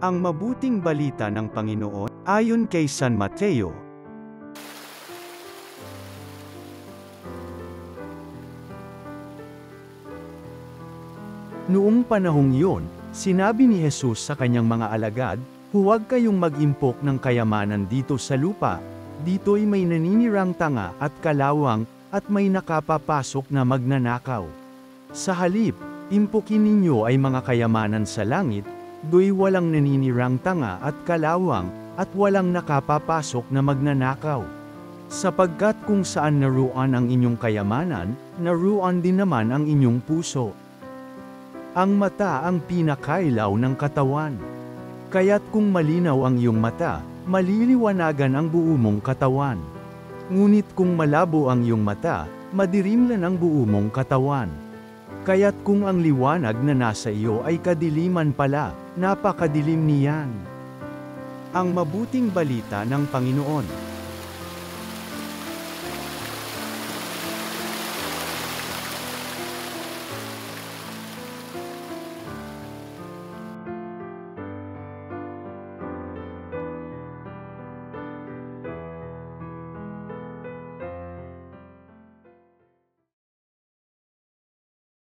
Ang mabuting balita ng Panginoon, ayon kay San Mateo. Noong panahong iyon, sinabi ni Jesus sa kanyang mga alagad, "Huwag kayong mag-impok ng kayamanan dito sa lupa, dito'y may naninirang tanga at kalawang, at may nakapapasok na magnanakaw. Sa halip, impokin ninyo ay mga kayamanan sa langit, do'y walang naninirang tanga at kalawang, at walang nakapapasok na magnanakaw. Sapagkat kung saan naruan ang inyong kayamanan, naruan din naman ang inyong puso. Ang mata ang pinakailaw ng katawan. Kaya't kung malinaw ang iyong mata, maliliwanagan ang buo mong katawan. Ngunit kung malabo ang iyong mata, madirimlan ang buo mong katawan. Kaya't kung ang liwanag na nasa iyo ay kadiliman pala, napakadilim niyan." Ang mabuting balita ng Panginoon.